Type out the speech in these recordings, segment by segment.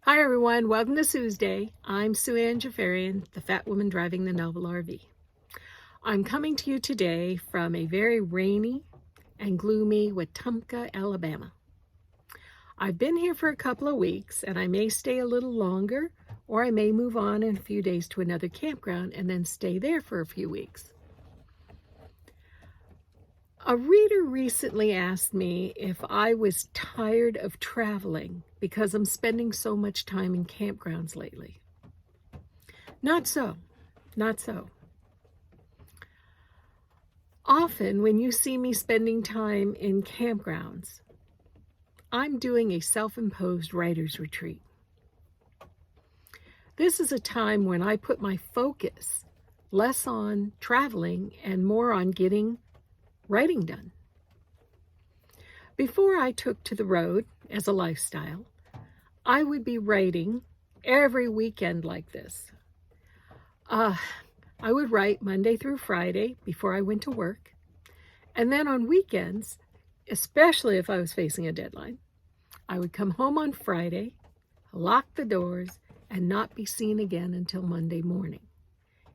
Hi everyone, welcome to Sue's Day. I'm Sue Ann Jafarian, the fat woman driving the Novel RV. I'm coming to you today from a very rainy and gloomy Wetumpka, Alabama. I've been here for a couple of weeks and I may stay a little longer, or I may move on in a few days to another campground and then stay there for a few weeks. A reader recently asked me if I was tired of traveling because I'm spending so much time in campgrounds lately. Not so, not so. Often when you see me spending time in campgrounds, I'm doing a self-imposed writer's retreat. This is a time when I put my focus less on traveling and more on getting writing done. Before I took to the road as a lifestyle, I would be writing every weekend like this. I would write Monday through Friday before I went to work. And then on weekends, especially if I was facing a deadline, I would come home on Friday, lock the doors, and not be seen again until Monday morning.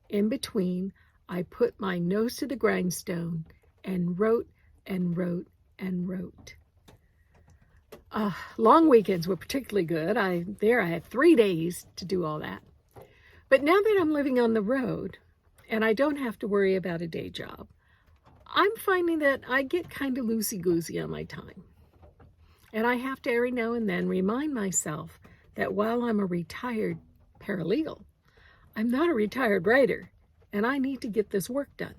In between, I put my nose to the grindstone and wrote and wrote and wrote. Long weekends were particularly good. I had 3 days to do all that. But now that I'm living on the road and I don't have to worry about a day job, I'm finding that I get kind of loosey-goosey on my time. And I have to every now and then remind myself that while I'm a retired paralegal, I'm not a retired writer, and I need to get this work done.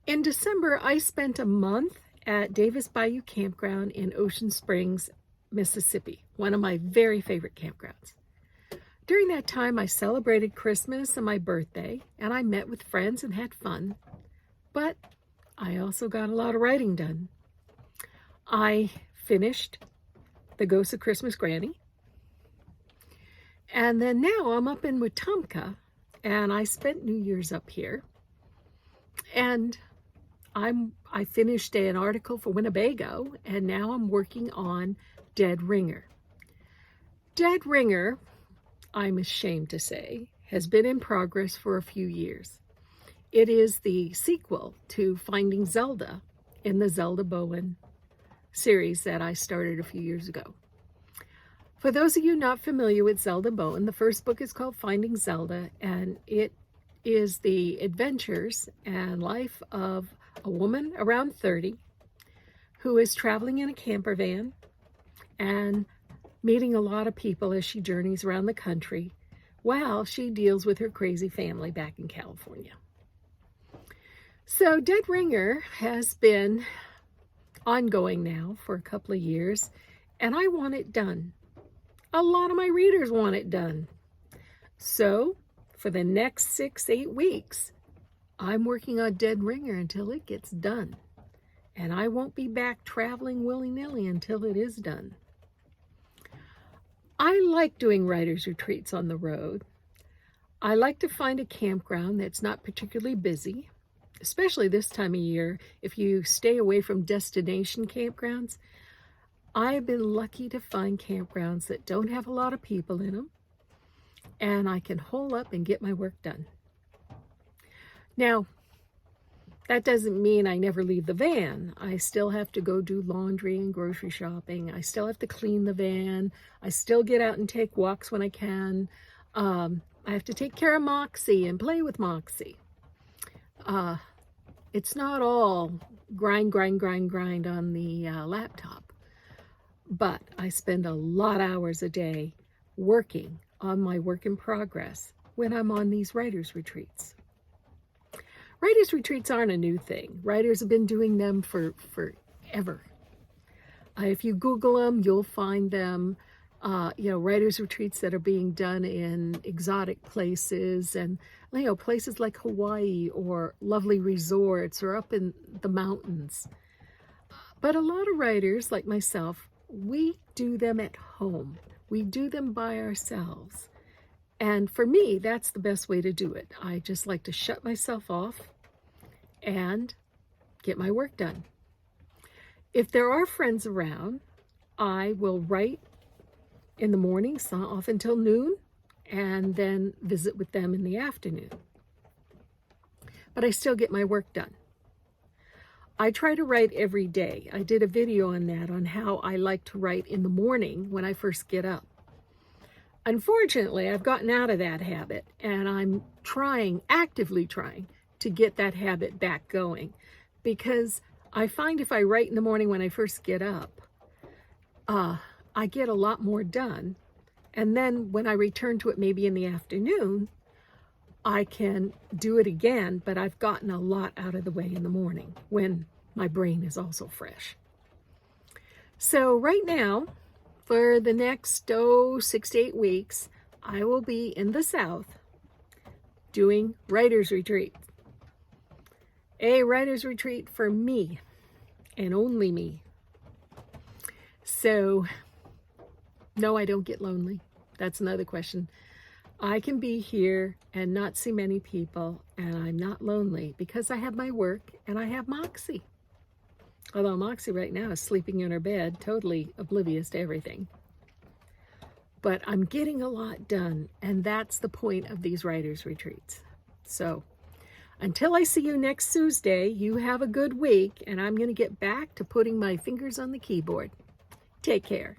In December, I spent a month at Davis Bayou Campground in Ocean Springs, Mississippi, one of my very favorite campgrounds. During that time, I celebrated Christmas and my birthday, and I met with friends and had fun. But I also got a lot of writing done. I finished The Ghost of Christmas Granny. And then now I'm up in Wetumpka, and I spent New Year's up here. And I finished an article for Winnebago, and now I'm working on Dead Ringer. Dead Ringer, I'm ashamed to say, has been in progress for a few years. It is the sequel to Finding Zelda in the Zelda Bowen series that I started a few years ago. For those of you not familiar with Zelda Bowen, the first book is called Finding Zelda, and it is the adventures and life of a woman around 30 who is traveling in a camper van and meeting a lot of people as she journeys around the country while she deals with her crazy family back in California. So Dead Ringer has been ongoing now for a couple of years, and I want it done. A lot of my readers want it done. So for the next 6-8 weeks, I'm working on Dead Ringer until it gets done. And I won't be back traveling willy-nilly until it is done. I like doing writer's retreats on the road. I like to find a campground that's not particularly busy, especially this time of year. If you stay away from destination campgrounds, I've been lucky to find campgrounds that don't have a lot of people in them, and I can hole up and get my work done. Now, that doesn't mean I never leave the van. I still have to go do laundry and grocery shopping. I still have to clean the van. I still get out and take walks when I can. I have to take care of Moxie and play with Moxie. It's not all grind on the laptop. But I spend a lot of hours a day working on my work in progress when I'm on these writer's retreats. Writer's retreats aren't a new thing. Writers have been doing them for forever. If you Google them, you'll find them, writer's retreats that are being done in exotic places and, places like Hawaii or lovely resorts or up in the mountains. But a lot of writers like myself, we do them at home. We do them by ourselves. And for me, that's the best way to do it. I just like to shut myself off and get my work done. If there are friends around, I will write in the morning, so off until noon, and then visit with them in the afternoon. But I still get my work done. I try to write every day. I did a video on that, on how I like to write in the morning when I first get up. Unfortunately, I've gotten out of that habit, and I'm actively trying to get that habit back going, because I find if I write in the morning when I first get up, I get a lot more done. And then when I return to it maybe in the afternoon, I can do it again, but I've gotten a lot out of the way in the morning when my brain is also fresh. So right now, for the next 6 to 8 weeks, I will be in the South doing writer's retreat. A writer's retreat for me, and only me. So, no, I don't get lonely. That's another question. I can be here and not see many people, and I'm not lonely because I have my work and I have Moxie. Although Moxie right now is sleeping in her bed, totally oblivious to everything. But I'm getting a lot done, and that's the point of these writers' retreats. So, until I see you next Tuesday, you have a good week, and I'm going to get back to putting my fingers on the keyboard. Take care.